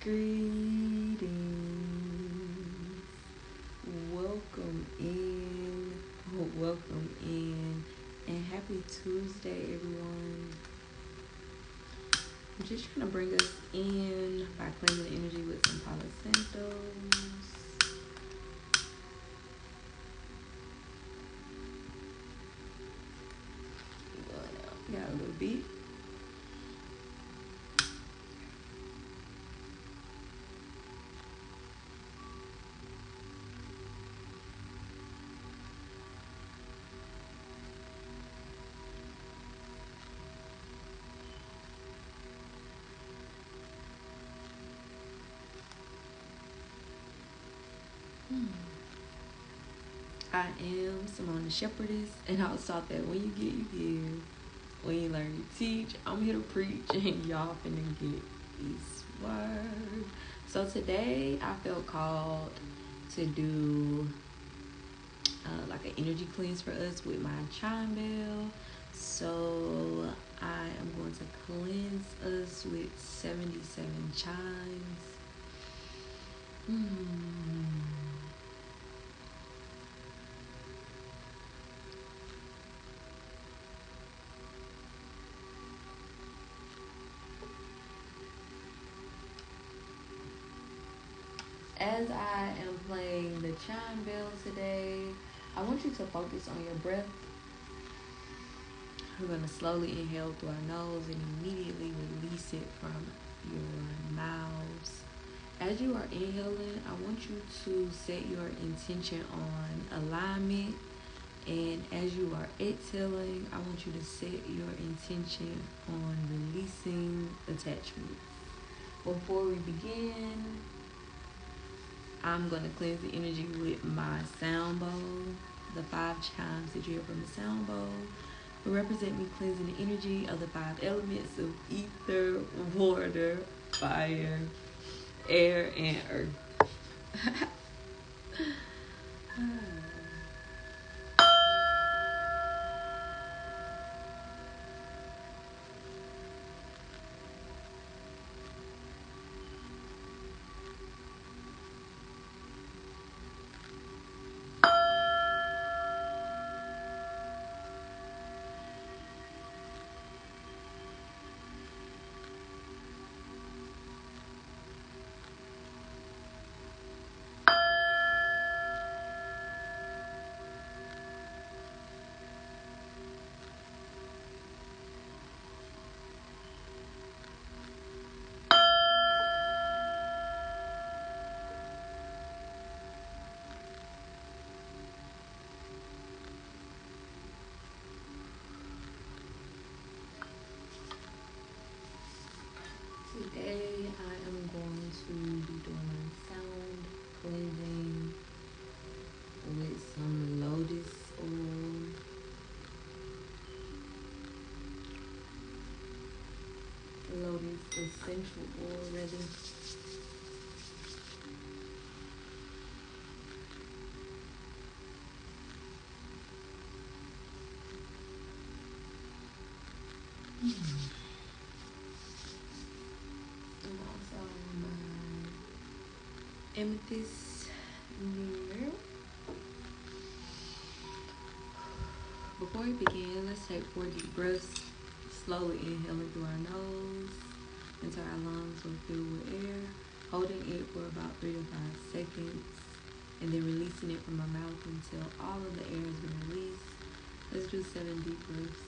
Greetings. Welcome in. Welcome in. And happy Tuesday, everyone. I'm just trying to bring us in by cleansing the energy with some Palo Santos. Got a little bit. I am Simone the Shepherdess, and I was taught that when you get, you give. When you learn, you teach. I'm here to preach, and y'all finna get these words. So today, I felt called to do like an energy cleanse for us with my chime bell. So I am going to cleanse us with 77 chimes. As I am playing the chime bell today, I want you to focus on your breath. We're going to slowly inhale through our nose and immediately release it from your mouths. As you are inhaling, I want you to set your intention on alignment. And as you are exhaling, I want you to set your intention on releasing attachment. Before we begin, I'm going to cleanse the energy with my sound bowl. The 5 chimes that you hear from the sound bowl will represent me cleansing the energy of the 5 elements of ether, water, fire, air, and earth. Today I am going to be doing my sound cleansing with some lotus oil. Lotus essential oil, rather. And also my amethyst mirror. Before we begin, let's take 4 deep breaths, slowly inhaling through our nose until our lungs are filled with air, holding it for about 3 to 5 seconds, and then releasing it from our mouth until all of the air has been released. Let's do 7 deep breaths.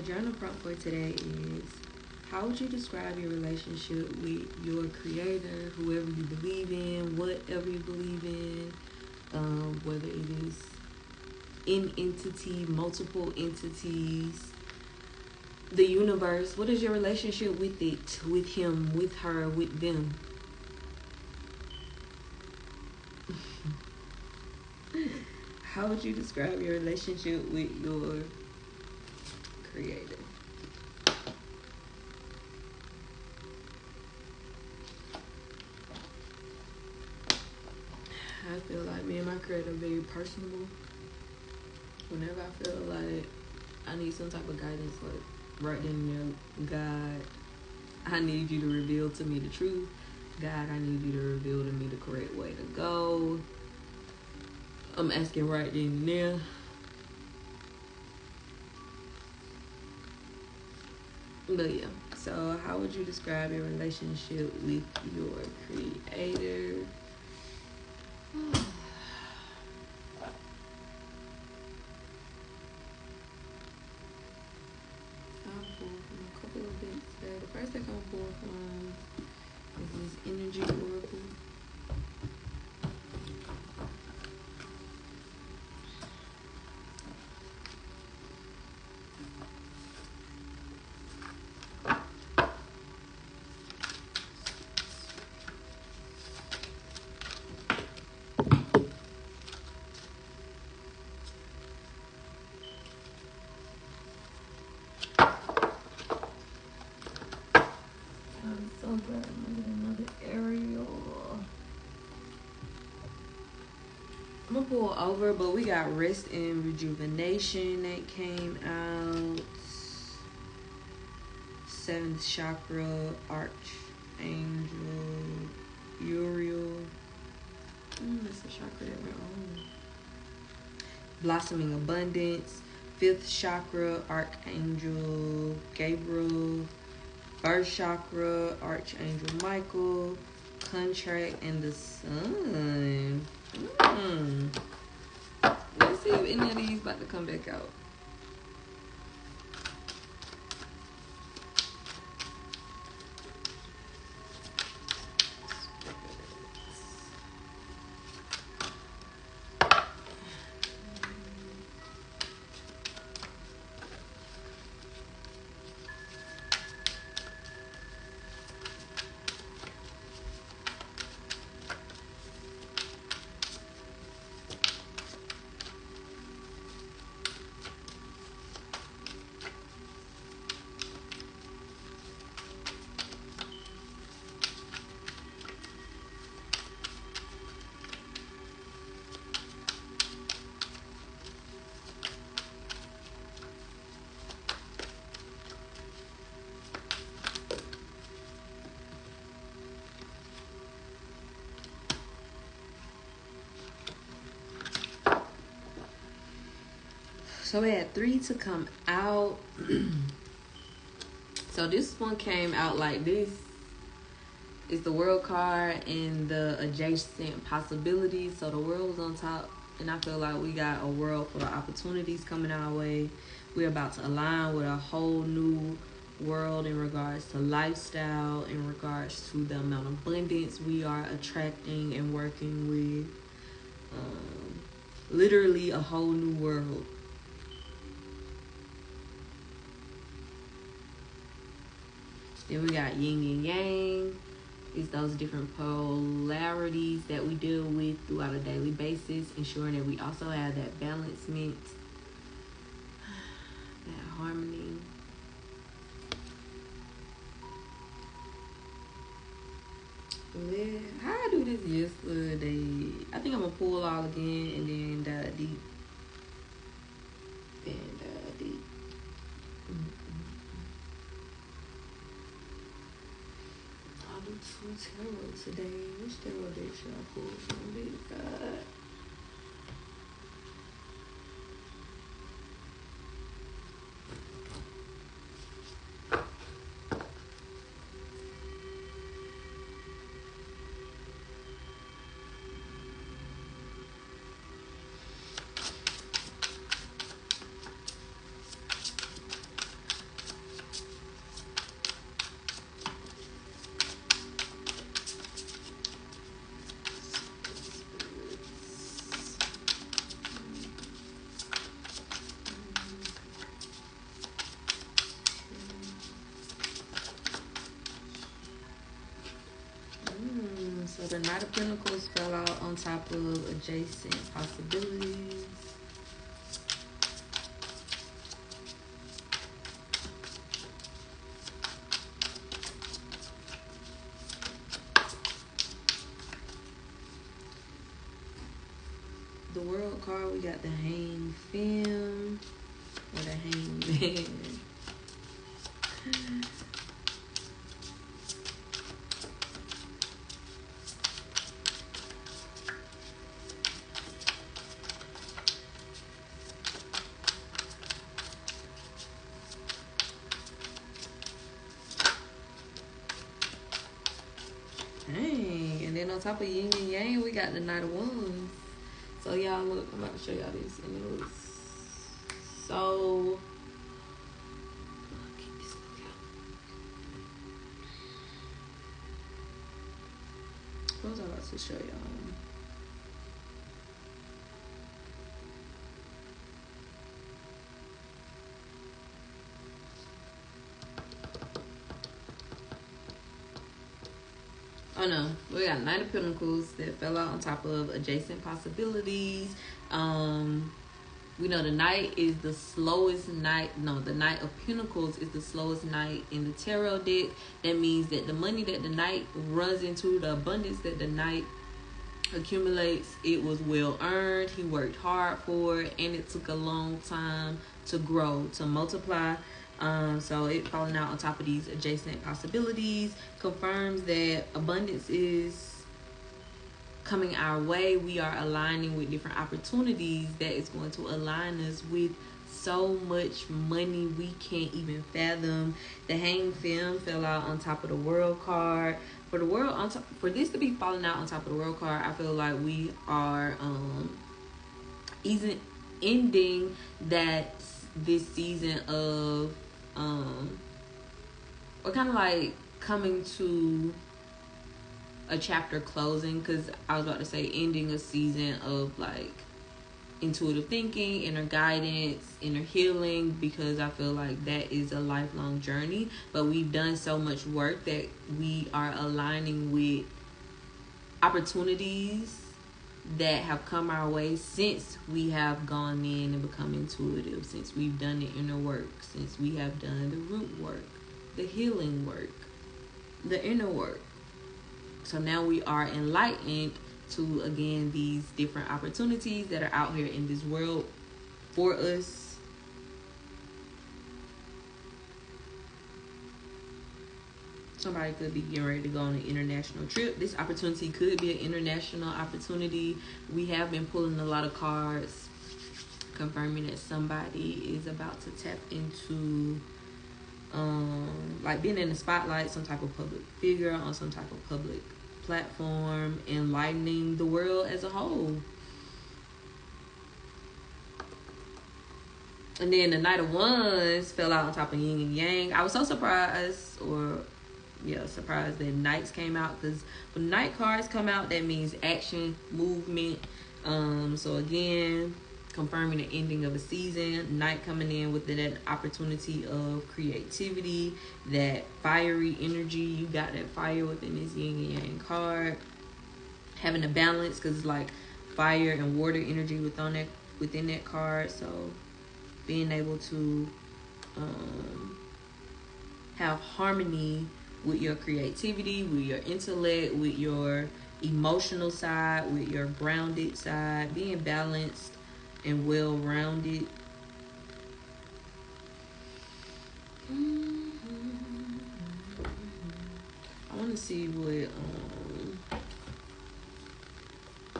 journal prompt for today is, how would you describe your relationship with your creator, whoever you believe in, whatever you believe in, whether it is in entity, multiple entities, the universe? What is your relationship with it, with him, with her, with them? How would you describe your relationship with your creator? I feel like me and my creator are very personable. Whenever I feel like I need some type of guidance, like right then and there, God, I need you to reveal to me the truth. God, I need you to reveal to me the correct way to go. I'm asking right then and there. But yeah, so how would you describe your relationship with your creator? I'll pull from a couple of bits today. The first thing I'll pull from is this energy oracle. I'm so glad I'm gonna get another aerial. I'm gonna pull over, but we got rest and rejuvenation that came out. Seventh chakra, archangel Uriel. That's a chakra that we're on. Blossoming abundance. Fifth chakra, archangel Gabriel. First chakra, archangel Michael. Contract and the sun. Let's see if any of these about to come back out. So we had 3 to come out. So this one came out like this. It's the world card and the adjacent possibilities. So the world was on top. And I feel like we got a world full of opportunities coming our way. We're about to align with a whole new world in regards to lifestyle, in regards to the amount of abundance we are attracting and working with. Literally a whole new world. Then we got yin and yang. It's those different polarities that we deal with throughout a daily basis, ensuring that we also have that balancement, that harmony. Yeah, how I do this yesterday? I think I'm gonna pull all again and then dive deep. I'll do 2 tarot today. Which tarot deck should I pull from? Big God. The Knight of Pentacles fell out on top of adjacent possibilities. The World card, we got the Hanged Femme or the Hanged Man. Dang, and then on top of yin and yang, we got the Knight of Wands. So y'all look, I'm about to show y'all this, and it was so. Keep this look out. What was I about to show y'all? Oh no, we got Knight of Pentacles that fell out on top of adjacent possibilities. We know the Knight is the slowest Knight. No, the Knight of Pentacles is the slowest Knight in the tarot deck. That means that the money that the Knight runs into, the abundance that the Knight accumulates, it was well earned. He worked hard for it, and it took a long time to grow, to multiply. So it falling out on top of these adjacent possibilities confirms that abundance is coming our way. We are aligning with different opportunities that is going to align us with so much money we can't even fathom. The Hanged Femme fell out on top of the World card. For the World on top, for this to be falling out on top of the World card, I feel like we are ending that this season of or kind of like coming to a chapter closing, because I was about to say ending a season of like intuitive thinking, inner guidance, inner healing, because I feel like that is a lifelong journey. But we've done so much work that we are aligning with opportunities that have come our way since we have gone in and become intuitive, since we've done the inner work, since we have done the root work, the healing work, the inner work. So now we are enlightened to, again, these different opportunities that are out here in this world for us. Somebody could be getting ready to go on an international trip. This opportunity could be an international opportunity. We have been pulling a lot of cards confirming that somebody is about to tap into like being in the spotlight, some type of public figure on some type of public platform, enlightening the world as a whole. And then the Knight of Wands fell out on top of yin and yang. I was so surprised, surprised that Knights came out, because when Knight cards come out, that means action, movement. So again, confirming the ending of a season. Knight coming in with that opportunity of creativity, that fiery energy. You got that fire within this yin and yang card. Having a balance, because it's like fire and water energy within that card. So being able to have harmony with your creativity, with your intellect, with your emotional side, with your grounded side, being balanced and well-rounded. I want to see what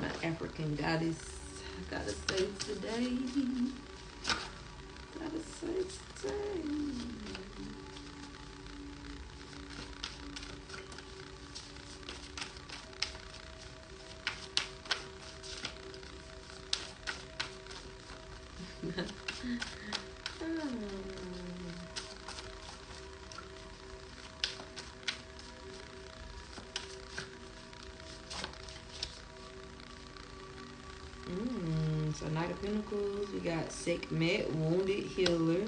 my African goddess gotta say today. So Knight of Pentacles, we got Sekhmet, wounded healer.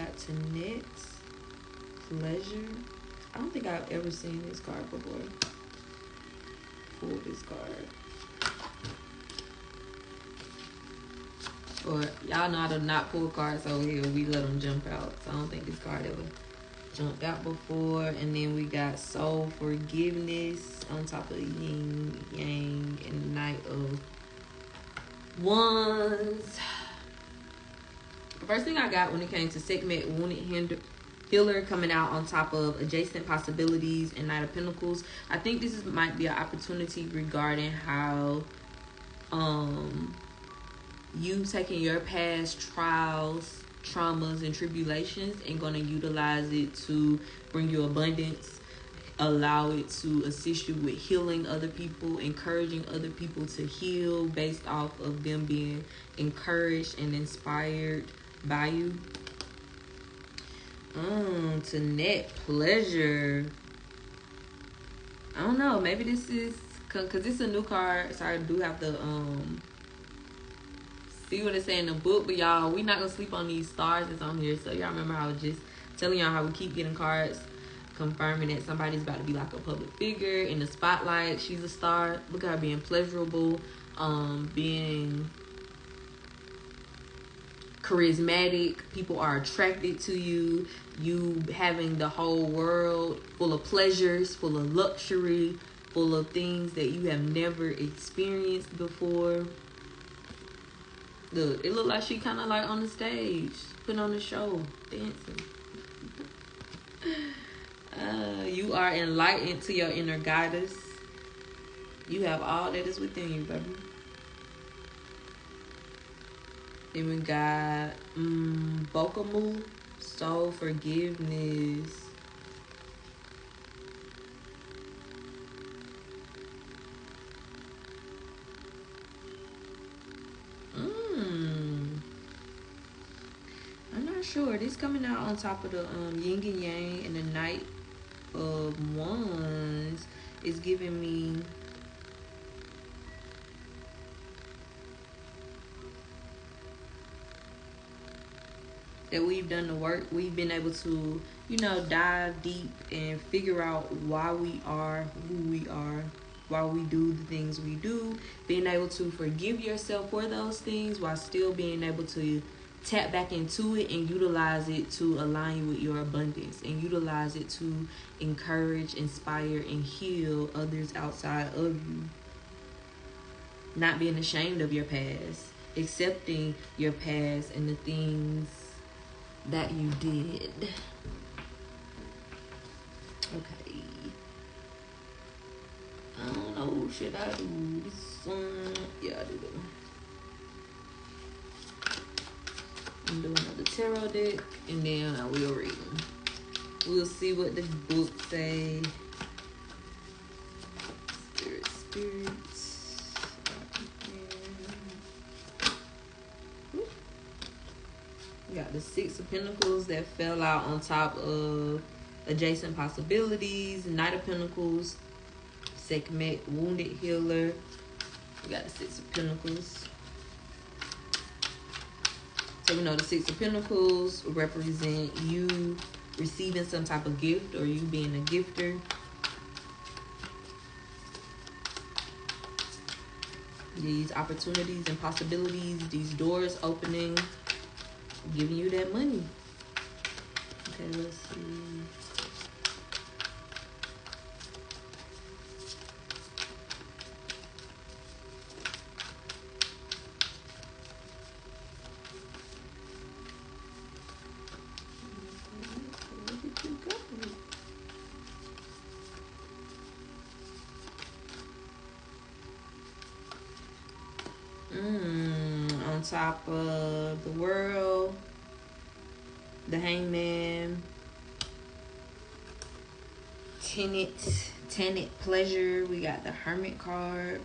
got Tennette, Pleasure. I don't think I've ever seen this card before. Pull this card. Or y'all know how to not pull cards over here. We let them jump out. So I don't think this card ever jumped out before. And then we got Soul Forgiveness on top of Yin Yang and the Knight of Wands. The first thing I got when it came to segment Wounded Healer coming out on top of Adjacent Possibilities and Knight of Pentacles. I think this might be an opportunity regarding how you taking your past trials, traumas, and tribulations and going to utilize it to bring you abundance, allow it to assist you with healing other people, encouraging other people to heal based off of them being encouraged and inspired by you. Tennette, Pleasure. I don't know, maybe this is because it's a new card, so I do have to see what it say in the book. But y'all, we not gonna sleep on these stars that's on here. So y'all remember I was just telling y'all how we keep getting cards confirming that somebody's about to be like a public figure in the spotlight. She's a star. Look at her being pleasurable, being charismatic. People are attracted to you. You having the whole world full of pleasures, full of luxury, full of things that you have never experienced before. Look, it looked like she kind of like on the stage, putting on the show, dancing. You are enlightened to your inner goddess. You have all that is within you, baby. Then we got Bokamu, Soul Forgiveness. I'm not sure. This coming out on top of the Yin and Yang and the Knight of Wands is giving me that we've done the work. We've been able to, dive deep and figure out why we are who we are, why we do the things we do. Being able to forgive yourself for those things while still being able to tap back into it and utilize it to align you with your abundance and utilize it to encourage, inspire, and heal others outside of you. Not being ashamed of your past, accepting your past and the things that you did. Okay. I don't know. Should I do this one? Yeah, I do. I'm doing another tarot deck, and then I will read them. We'll see what the book say. Spirits. We got the Six of Pentacles that fell out on top of Adjacent Possibilities, Knight of Pentacles, Sekhmet, Wounded Healer. We got the Six of Pentacles. So we know the Six of Pentacles represent you receiving some type of gift or you being a gifter. These opportunities and possibilities, these doors opening, giving you that money. Okay, let's see. On top of the World, the Hangman, Tenet, Pleasure. We got the Hermit card.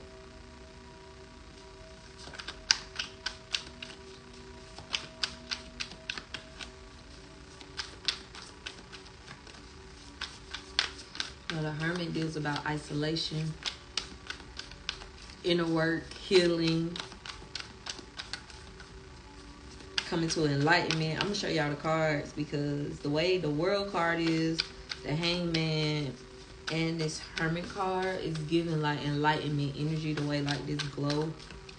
Now, the Hermit deals about isolation, inner work, healing, coming to enlightenment. I'm gonna show y'all the cards because the way the world card is, the hangman, and this hermit card is giving like enlightenment energy. The way like this glow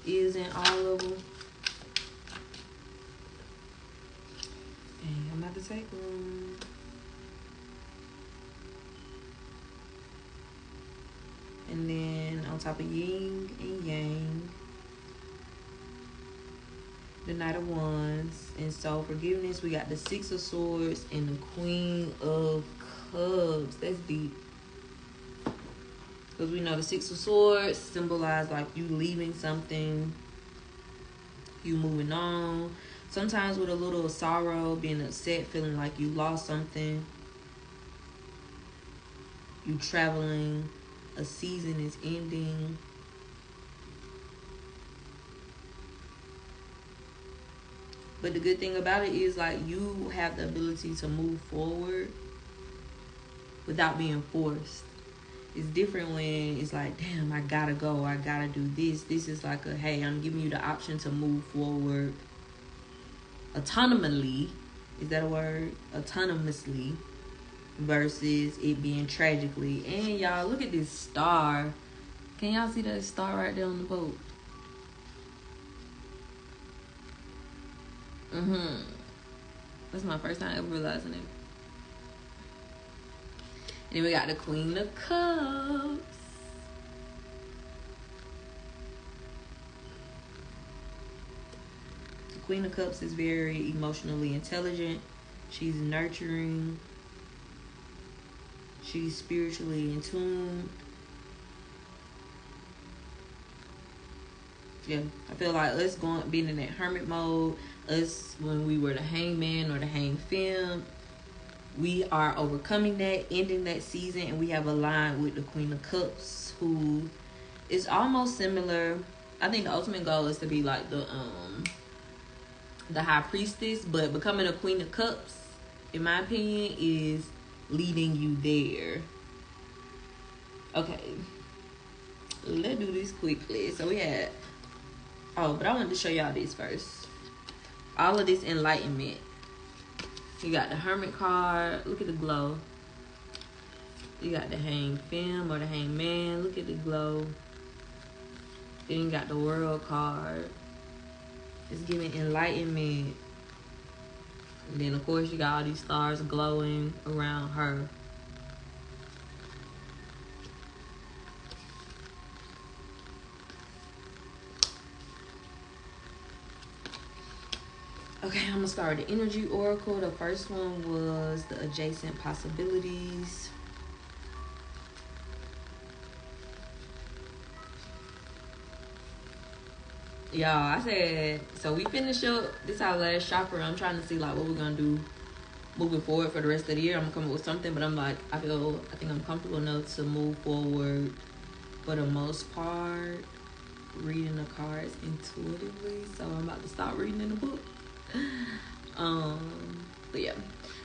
is in all of them. And I'm about to take one. And then on top of yin and yang, the Knight of Wands. And so forgiveness, we got the Six of Swords and the Queen of Cups. That's deep. Because we know the Six of Swords symbolize like you leaving something, you moving on. Sometimes with a little sorrow, being upset, feeling like you lost something. You traveling, a season is ending. But the good thing about it is like you have the ability to move forward without being forced. It's different when it's like, damn, I gotta go, I gotta do this. This is like a, hey, I'm giving you the option to move forward autonomously. Is that a word? Autonomously. Versus it being tragically. And y'all, look at this star. Can y'all see that star right there on the boat? That's my first time ever realizing it. And then we got the Queen of Cups. The Queen of Cups is very emotionally intelligent. She's nurturing. She's spiritually in tune. Yeah, I feel like us being in that hermit mode, us when we were the hangman or the hang femme, we are overcoming that, ending that season, and we have aligned with the Queen of Cups, who is almost similar. I think the ultimate goal is to be like the High Priestess, but becoming a Queen of Cups, in my opinion, is leading you there. Okay, let's do this quickly. So we had, but I wanted to show y'all this first. All of this enlightenment. You got the Hermit card. Look at the glow. You got the Hang Femme or the Hang Man. Look at the glow. Then you got the World card. It's giving enlightenment. And then, of course, you got all these stars glowing around her. Okay, I'm going to start with the Energy Oracle. The first one was the Adjacent Possibilities. Y'all, I said, so we finished up. This is our last chakra. I'm trying to see like what we're going to do moving forward for the rest of the year. I'm going to come up with something, but I'm like, I think I'm comfortable enough to move forward for the most part, reading the cards intuitively. So I'm about to start reading in the book. But yeah,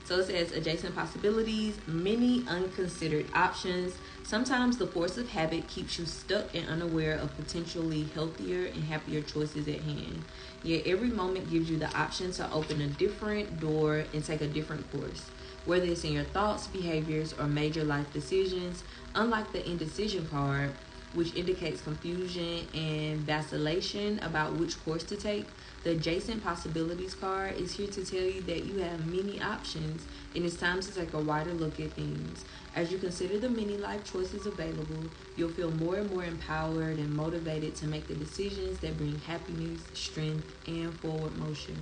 so it says adjacent possibilities, many unconsidered options. Sometimes the force of habit keeps you stuck and unaware of potentially healthier and happier choices at hand. Yet every moment gives you the option to open a different door and take a different course, whether it's in your thoughts, behaviors, or major life decisions. Unlike the indecision card, which indicates confusion and vacillation about which course to take, the adjacent possibilities card is here to tell you that you have many options and it's time to take a wider look at things. As you consider the many life choices available, you'll feel more and more empowered and motivated to make the decisions that bring happiness, strength, and forward motion.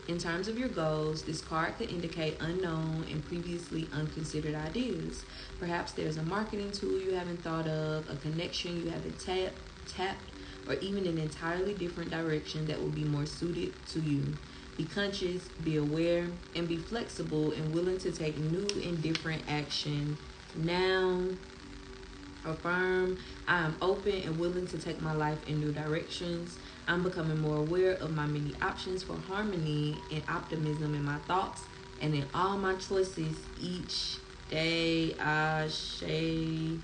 In terms of your goals, this card could indicate unknown and previously unconsidered ideas. Perhaps there's a marketing tool you haven't thought of, a connection you haven't tapped, or even an entirely different direction that will be more suited to you. Be conscious, be aware, and be flexible and willing to take new and different action. Now, affirm, I am open and willing to take my life in new directions. I'm becoming more aware of my many options for harmony and optimism in my thoughts and in all my choices each day. Ashe. And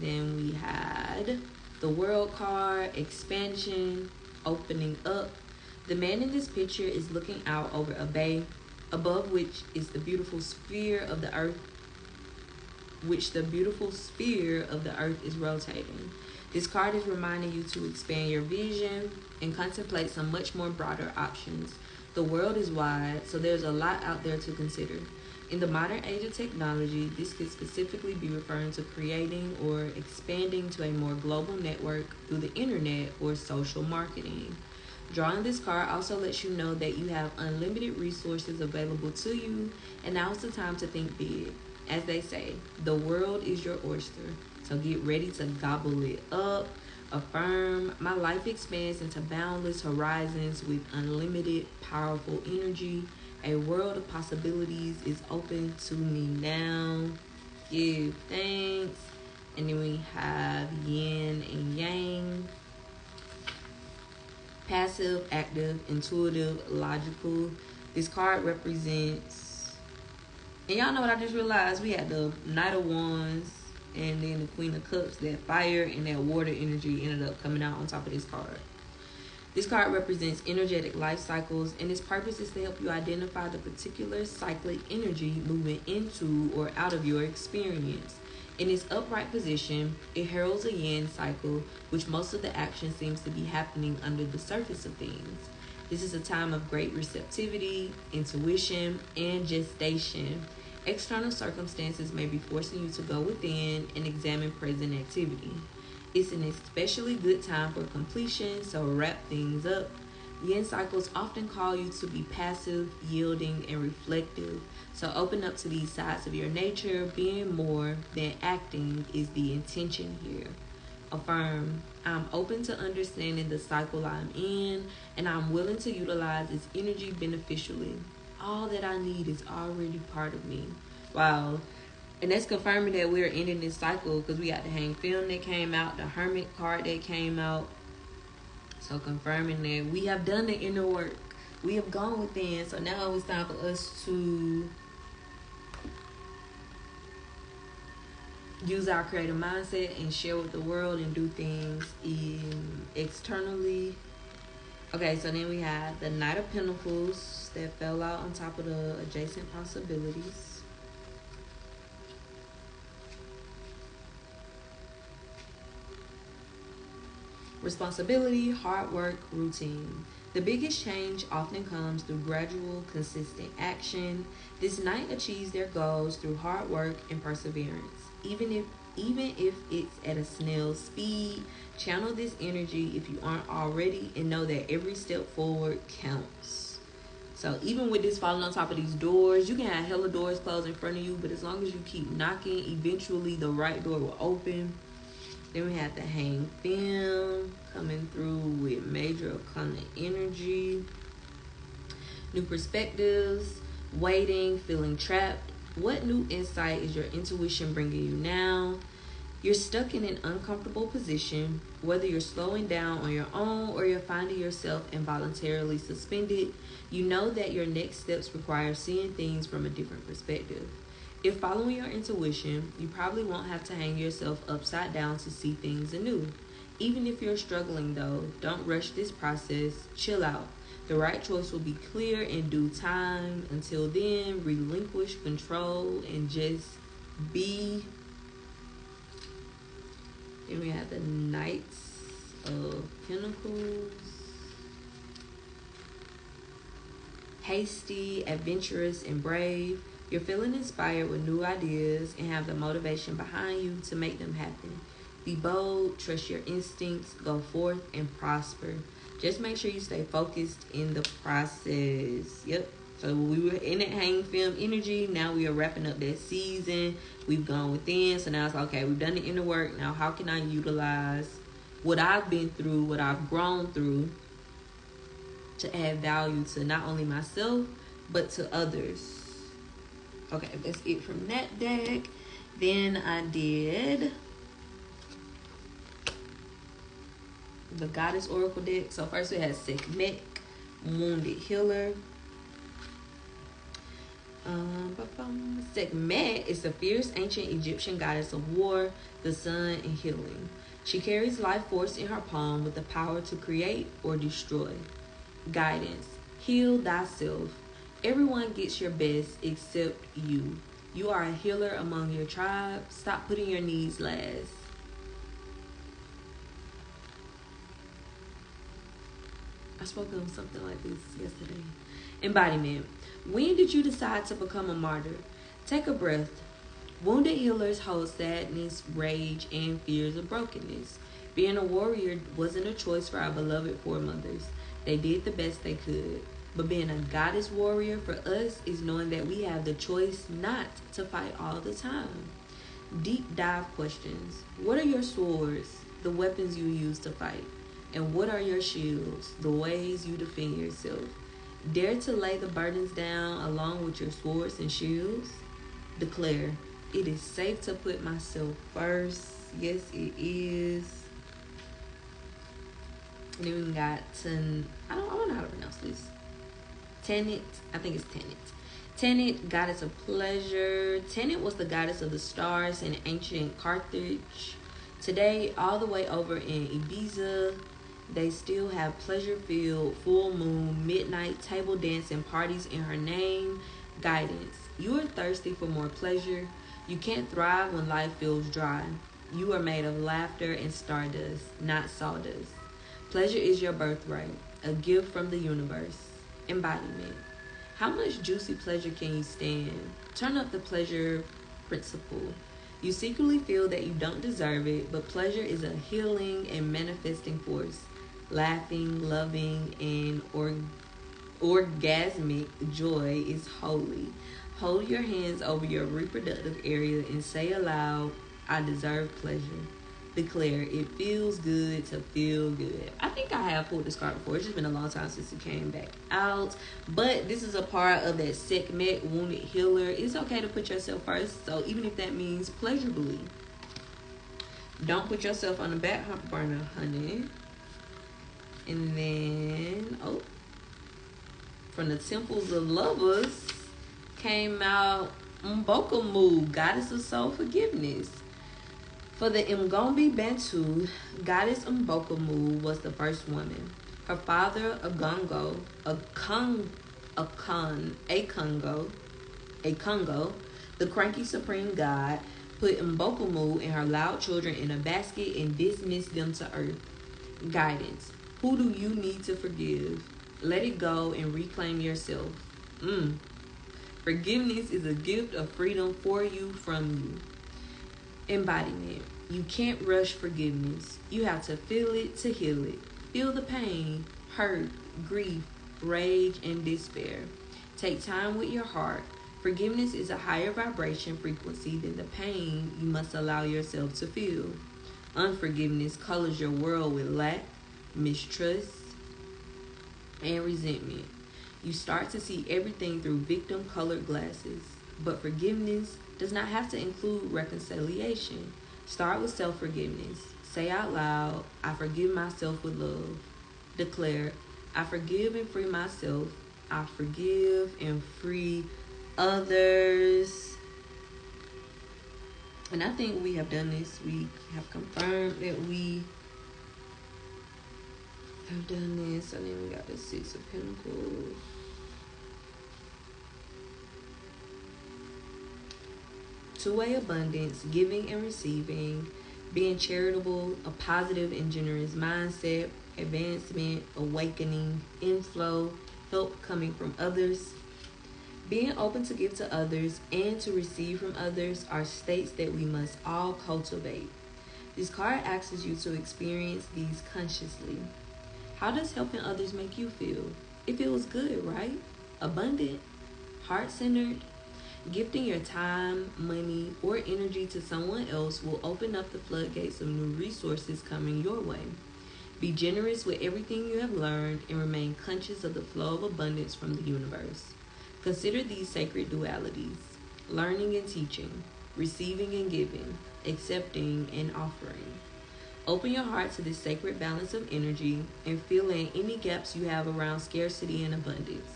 then we had the World card, expansion, opening up. The man in this picture is looking out over a bay, above which is the beautiful sphere of the earth, which the beautiful sphere of the earth is rotating. This card is reminding you to expand your vision and contemplate some much more broader options. The world is wide, so there's a lot out there to consider. In the modern age of technology, this could specifically be referring to creating or expanding to a more global network through the internet or social marketing. Drawing this card also lets you know that you have unlimited resources available to you, and now's the time to think big. As they say, the world is your oyster, so get ready to gobble it up. Affirm, my life expands into boundless horizons with unlimited, powerful energy. A world of possibilities is open to me now. Give thanks. And then we have yin and yang. Passive, active, intuitive, logical. This card represents, and y'all know what I just realized? We had the Knight of Wands and then the Queen of Cups. That fire and that water energy ended up coming out on top of this card. This card represents energetic life cycles, and its purpose is to help you identify the particular cyclic energy moving into or out of your experience. In its upright position, it heralds a yin cycle, which most of the action seems to be happening under the surface of things. This is a time of great receptivity, intuition, and gestation. External circumstances may be forcing you to go within and examine present activity. It's an especially good time for completion, so wrap things up. Yin cycles often call you to be passive, yielding, and reflective. So open up to these sides of your nature. Being more than acting is the intention here. Affirm, I'm open to understanding the cycle I'm in, and I'm willing to utilize its energy beneficially. All that I need is already part of me. Wow. And that's confirming that we're ending this cycle, because we got the Hang Film that came out, the Hermit card that came out. So confirming that we have done the inner work. We have gone within. So now it's time for us to use our creative mindset and share with the world and do things externally. Okay, so then we have the Knight of Pentacles that fell out on top of the adjacent possibilities. Responsibility, hard work, routine. The biggest change often comes through gradual, consistent action. This Knight achieves their goals through hard work and perseverance. Even if it's at a snail's speed, channel this energy if you aren't already, and know that every step forward counts. So even with this falling on top of these doors, you can have hella doors closed in front of you, but as long as you keep knocking, eventually the right door will open. Then we have the Hang Film coming through with major arcana energy. New perspectives, waiting, feeling trapped. What new insight is your intuition bringing you now? You're stuck in an uncomfortable position, whether you're slowing down on your own or you're finding yourself involuntarily suspended. You know that your next steps require seeing things from a different perspective. If following your intuition, you probably won't have to hang yourself upside down to see things anew. Even if you're struggling though, don't rush this process. Chill out. The right choice will be clear in due time. Until then, relinquish control and just be. Then we have the Knights of Pentacles. Hasty, adventurous, and brave. You're feeling inspired with new ideas and have the motivation behind you to make them happen. Be bold, trust your instincts, go forth, and prosper. Just make sure you stay focused in the process. Yep. So we were in that Hang Film energy. Now we are wrapping up that season. We've gone within. So now it's like, okay, we've done the inner work. Now how can I utilize what I've been through, what I've grown through, to add value to not only myself, but to others? Okay, that's it from that deck. Then I did the Goddess Oracle deck. So first we had Sekhmet, Wounded Healer. Sekhmet is the fierce ancient Egyptian goddess of war, the sun, and healing. She carries life force in her palm with the power to create or destroy. Guidance. Heal thyself. Everyone gets your best except you. You are a healer among your tribe. Stop putting your needs last. I spoke on something like this yesterday. Embodiment. When did you decide to become a martyr? Take a breath. Wounded healers hold sadness, rage, and fears of brokenness. Being a warrior wasn't a choice for our beloved foremothers. They did the best they could. But being a goddess warrior for us is knowing that we have the choice not to fight all the time. Deep dive questions. What are your swords, the weapons you use to fight? And what are your shields, the ways you defend yourself? Dare to lay the burdens down along with your swords and shields? Declare, it is safe to put myself first. Yes, it is. And then we got I don't know how to pronounce this. Tenet, I think it's Tenet. Tenet, goddess of pleasure. Tenet was the goddess of the stars in ancient Carthage. Today, all the way over in Ibiza, they still have pleasure-filled, full moon, midnight table dancing parties in her name. Guidance. You are thirsty for more pleasure. You can't thrive when life feels dry. You are made of laughter and stardust, not sawdust. Pleasure is your birthright, a gift from the universe. Embodiment. How much juicy pleasure can you stand? Turn up the pleasure principle. You secretly feel that you don't deserve it, but pleasure is a healing and manifesting force. Laughing, loving, and orgasmic joy is holy. Hold your hands over your reproductive area and say aloud, I deserve pleasure. Declare, it feels good to feel good. I think I have pulled this card before. It's just been a long time since it came back out. But this is a part of that segment, Wounded Healer. It's okay to put yourself first. So even if that means pleasurably, don't put yourself on the back burner, honey. And then, from the Temples of Lovers came out Mbokomu, Goddess of Soul Forgiveness. For the Mgombe Bantu, Goddess Mbokomu was the first woman. Her father, Agongo, Akongo, the cranky supreme god, put Mbokomu and her loud children in a basket and dismissed them to earth. Guidance. Who do you need to forgive? Let it go and reclaim yourself. Forgiveness is a gift of freedom for you, from you. Embodiment. You can't rush forgiveness. You have to feel it to heal it. Feel the pain, hurt, grief, rage, and despair. Take time with your heart. Forgiveness is a higher vibration frequency than the pain you must allow yourself to feel. Unforgiveness colors your world with lack, mistrust, and resentment. You start to see everything through victim-colored glasses. But forgiveness does not have to include reconciliation. Start with self-forgiveness. Say out loud, I forgive myself with love. Declare, I forgive and free myself. I forgive and free others. And I think we have done this. We have confirmed that we have done this. And then we got the Six of Pentacles. Two-way abundance, giving and receiving, being charitable, a positive and generous mindset, advancement, awakening, inflow, help coming from others. Being open to give to others and to receive from others are states that we must all cultivate. This card asks you to experience these consciously. How does helping others make you feel? It feels good, right? Abundant, heart-centered. Gifting your time, money, or energy to someone else will open up the floodgates of new resources coming your way. Be generous with everything you have learned and remain conscious of the flow of abundance from the universe. Consider these sacred dualities: learning and teaching, receiving and giving, accepting and offering. Open your heart to this sacred balance of energy and fill in any gaps you have around scarcity and abundance.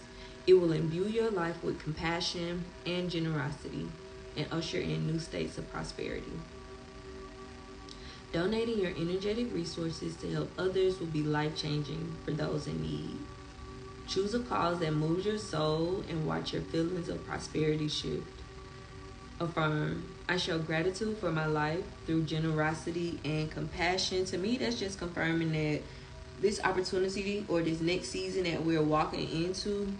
It will imbue your life with compassion and generosity and usher in new states of prosperity. Donating your energetic resources to help others will be life-changing for those in need. Choose a cause that moves your soul and watch your feelings of prosperity shift. Affirm, I show gratitude for my life through generosity and compassion. To me, that's just confirming that this opportunity or this next season that we're walking into,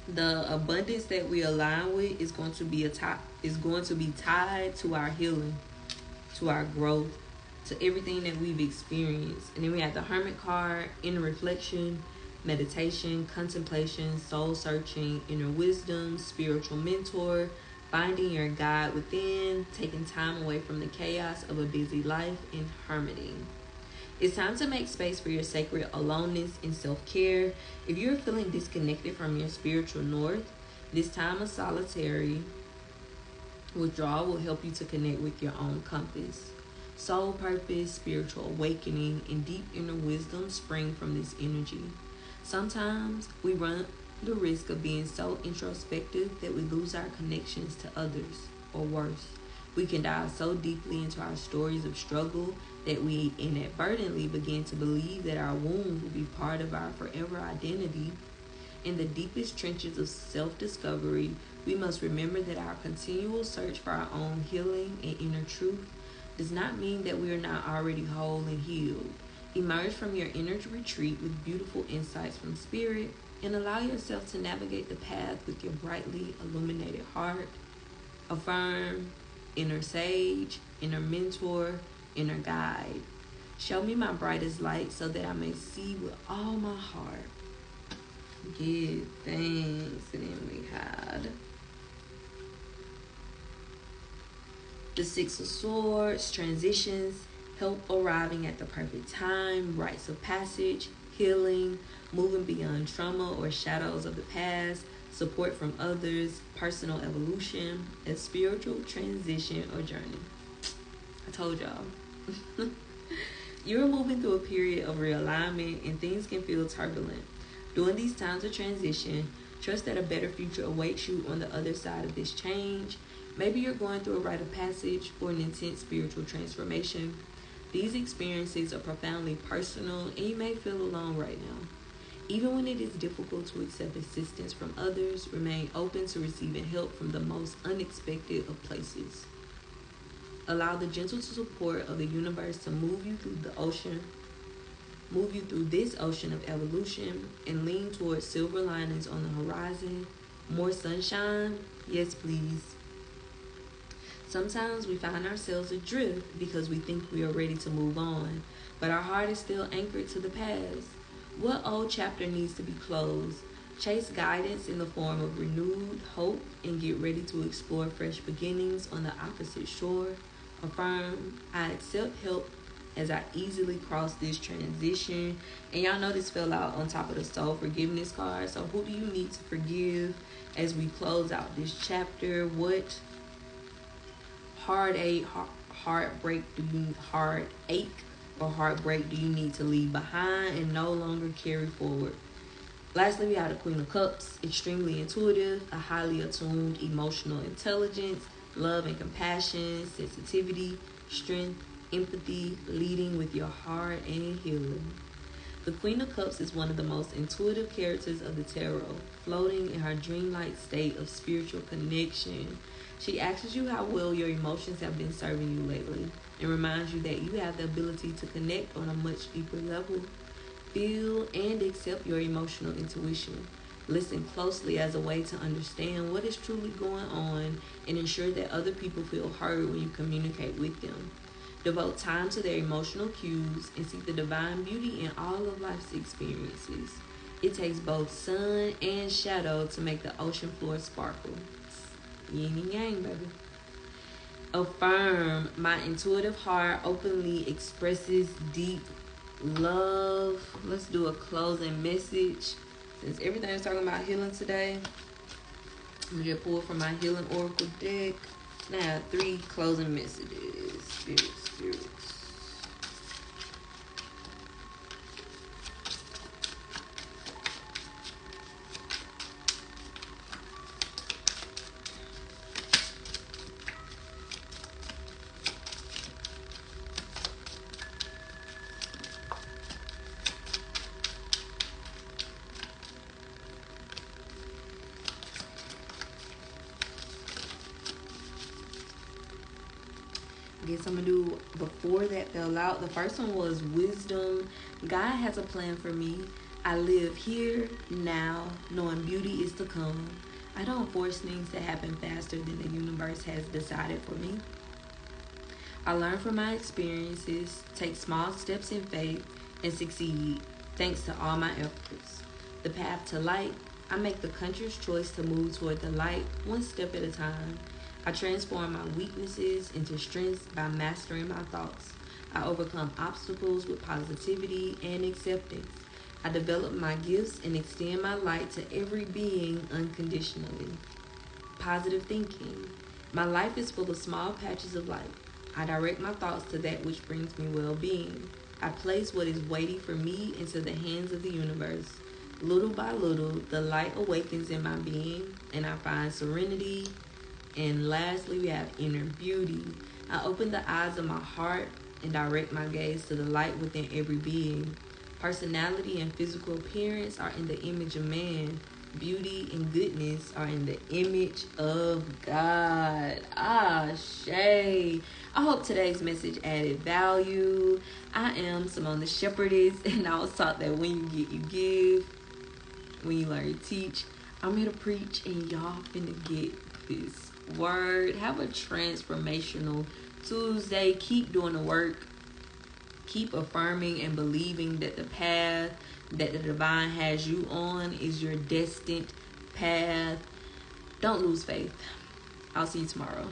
the abundance that we align with is going to be tied to our healing, to our growth, to everything that we've experienced. And then we have the Hermit card, inner reflection, meditation, contemplation, soul searching, inner wisdom, spiritual mentor, finding your God within, taking time away from the chaos of a busy life, and hermiting. It's time to make space for your sacred aloneness and self-care. If you're feeling disconnected from your spiritual north, this time of solitary withdrawal will help you to connect with your own compass. Soul purpose, spiritual awakening, and deep inner wisdom spring from this energy. Sometimes we run the risk of being so introspective that we lose our connections to others, or worse, we can dive so deeply into our stories of struggle that we inadvertently begin to believe that our wounds will be part of our forever identity. In the deepest trenches of self-discovery, we must remember that our continual search for our own healing and inner truth does not mean that we are not already whole and healed. Emerge from your inner retreat with beautiful insights from spirit and allow yourself to navigate the path with your brightly illuminated heart. Affirm, inner sage, inner mentor, inner guide. Show me my brightest light so that I may see with all my heart. Give thanks. And then we had the Six of Swords, transitions, help arriving at the perfect time, rites of passage, healing, moving beyond trauma or shadows of the past, support from others, personal evolution, a spiritual transition or journey. I told y'all. You're moving through a period of realignment and things can feel turbulent. During these times of transition, trust that a better future awaits you on the other side of this change. Maybe you're going through a rite of passage or an intense spiritual transformation. These experiences are profoundly personal and you may feel alone right now. Even when it is difficult to accept assistance from others, remain open to receiving help from the most unexpected of places. Allow the gentle support of the universe to move you through this ocean of evolution, and lean towards silver linings on the horizon. More sunshine? Yes, please. Sometimes we find ourselves adrift because we think we are ready to move on, but our heart is still anchored to the past. What old chapter needs to be closed? Chase guidance in the form of renewed hope and get ready to explore fresh beginnings on the opposite shore. Affirm, I accept help as I easily cross this transition. And y'all know this fell out on top of the soul forgiveness card. So who do you need to forgive as we close out this chapter? What heartache or heartbreak do you need to leave behind and no longer carry forward? Lastly, we have the Queen of Cups, extremely intuitive, a highly attuned emotional intelligence, love and compassion, sensitivity, strength, empathy, leading with your heart, and healing. The Queen of Cups is one of the most intuitive characters of the tarot, floating in her dreamlike state of spiritual connection. She asks you how well your emotions have been serving you lately and reminds you that you have the ability to connect on a much deeper level. Feel and accept your emotional intuition. Listen closely as a way to understand what is truly going on and ensure that other people feel heard when you communicate with them. Devote time to their emotional cues and seek the divine beauty in all of life's experiences. It takes both sun and shadow to make the ocean floor sparkle. Yin and yang, baby. Affirm, my intuitive heart openly expresses deep love. Let's do a closing message. Since everything is talking about healing today, I'm going to just pull from my healing oracle deck. And I have 3 closing messages. Spirits. Guess I'm gonna do before that fell out. The first one was wisdom. God has a plan for me. I live here now, knowing beauty is to come. I don't force things to happen faster than the universe has decided for me. I learn from my experiences, take small steps in faith, and succeed thanks to all my efforts. The path to light, I make the conscious choice to move toward the light one step at a time. I transform my weaknesses into strengths by mastering my thoughts. I overcome obstacles with positivity and acceptance. I develop my gifts and extend my light to every being unconditionally. Positive thinking. My life is full of small patches of light. I direct my thoughts to that which brings me well being. I place what is waiting for me into the hands of the universe. Little by little, the light awakens in my being, and I find serenity. And lastly, we have inner beauty. I open the eyes of my heart and direct my gaze to the light within every being. Personality and physical appearance are in the image of man. Beauty and goodness are in the image of God. Shay. I hope today's message added value. I am Simone the Shepherdess, and I was taught that when you get, you give. When you learn, you teach. I'm here to preach, and y'all finna get this word. Have a transformational Tuesday. Keep doing the work. Keep affirming and believing that the path that the divine has you on is your destined path. Don't lose faith. I'll see you tomorrow.